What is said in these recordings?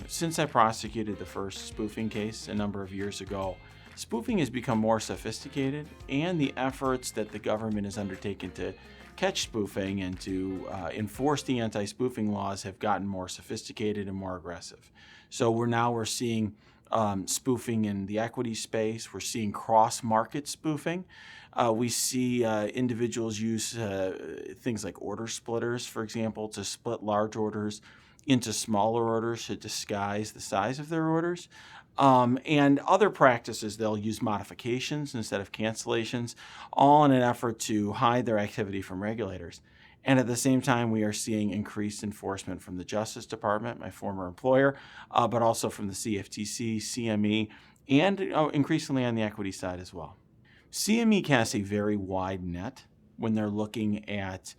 Since I prosecuted the first spoofing case a number of years ago, spoofing has become more sophisticated, and the efforts that the government has undertaken to catch spoofing and to enforce the anti-spoofing laws have gotten more sophisticated and more aggressive. So we're seeing spoofing in the equity space. We're seeing cross-market spoofing. We see individuals use things like order splitters, for example, to split large orders into smaller orders to disguise the size of their orders. And other practices, they'll use modifications instead of cancellations, all in an effort to hide their activity from regulators. And at the same time, we are seeing increased enforcement from the Justice Department, my former employer, but also from the CFTC, CME, and increasingly on the equity side as well. CME casts a very wide net when they're looking at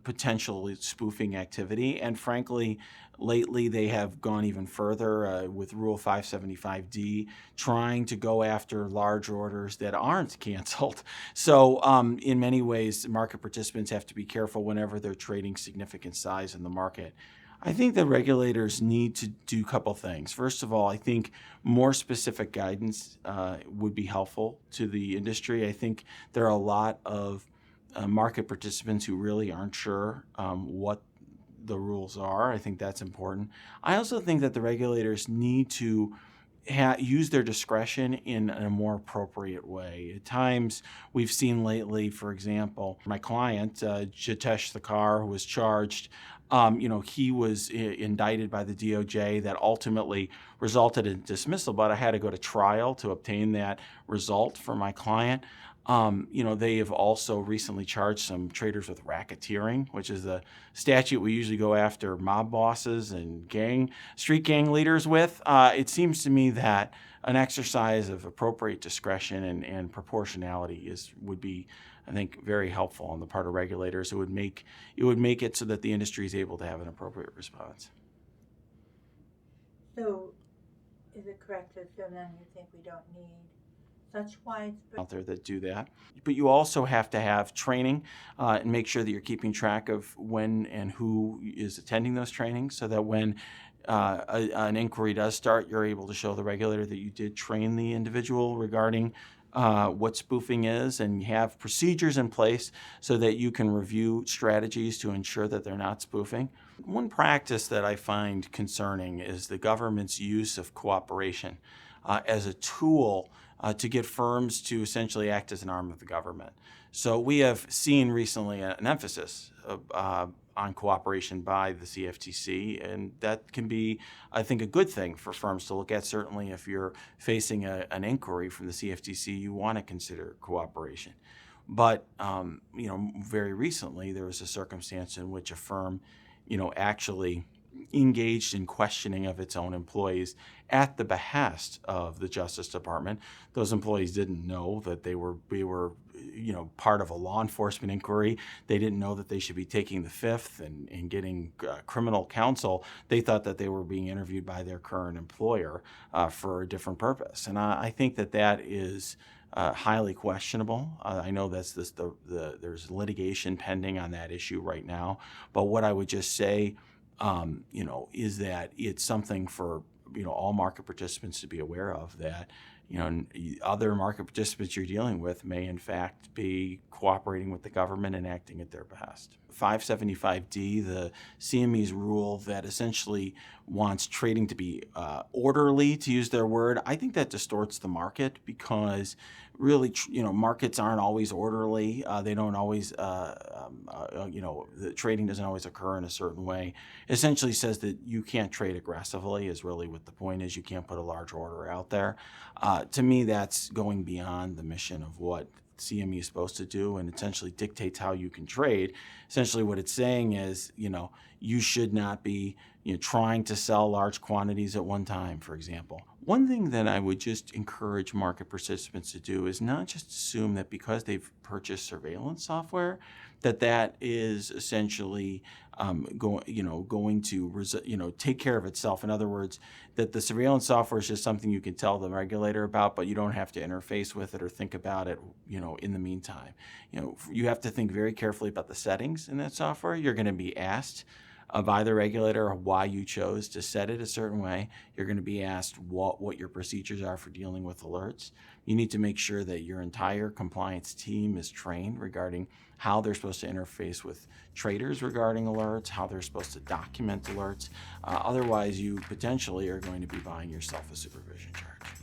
potential spoofing activity. And frankly, lately they have gone even further with Rule 575D, trying to go after large orders that aren't canceled. So in many ways, market participants have to be careful whenever they're trading significant size in the market. I think the regulators need to do a couple things. First of all, I think more specific guidance would be helpful to the industry. I think there are a lot of market participants who really aren't sure what the rules are. I think that's important. I also think that the regulators need to use their discretion in a more appropriate way. At times, we've seen lately, for example, my client, Jitesh Thakar, who was charged, he was indicted by the DOJ. That ultimately resulted in dismissal, but I had to go to trial to obtain that result for my client. They have also recently charged some traders with racketeering, which is a statute we usually go after mob bosses and street gang leaders with. It seems to me that an exercise of appropriate discretion and proportionality would be, I think, very helpful on the part of regulators. It would make it so that the industry is able to have an appropriate response. So, is it correct to assume then you think we don't need such widespread out there that do that? But you also have to have training and make sure that you're keeping track of when and who is attending those trainings, so that when an inquiry does start, you're able to show the regulator that you did train the individual regarding what spoofing is, and you have procedures in place so that you can review strategies to ensure that they're not spoofing. One practice that I find concerning is the government's use of cooperation as a tool to get firms to essentially act as an arm of the government. So we have seen recently an emphasis on cooperation by the CFTC, and that can be, I think, a good thing for firms to look at. Certainly if you're facing an inquiry from the CFTC, you want to consider cooperation. But very recently there was a circumstance in which a firm actually engaged in questioning of its own employees at the behest of the Justice Department. Those employees didn't know that they were part of a law enforcement inquiry. They didn't know that they should be taking the fifth and getting criminal counsel. They thought that they were being interviewed by their current employer for a different purpose. And I think that is highly questionable. I know there's litigation pending on that issue right now. But what I would just say is that it's something for all market participants to be aware of, that other market participants you're dealing with may in fact be cooperating with the government and acting at their behest. 575D, the CME's rule that essentially wants trading to be orderly, to use their word, I think that distorts the market, because really, markets aren't always orderly. They don't always, the trading doesn't always occur in a certain way. It essentially says that you can't trade aggressively, is really what the point is. You can't put a large order out there. To me, that's going beyond the mission of what CME is supposed to do, and essentially dictates how you can trade. Essentially what it's saying is, you should not be trying to sell large quantities at one time, for example. One thing that I would just encourage market participants to do is not just assume that because they've purchased surveillance software, that is essentially going to take care of itself. In other words, that the surveillance software is just something you can tell the regulator about, but you don't have to interface with it or think about it, in the meantime. You have to think very carefully about the settings in that software. You're going to be asked by the regulator why you chose to set it a certain way. You're going to be asked what your procedures are for dealing with alerts. You need to make sure that your entire compliance team is trained regarding how they're supposed to interface with traders regarding alerts, how they're supposed to document alerts. Otherwise, you potentially are going to be buying yourself a supervision charge.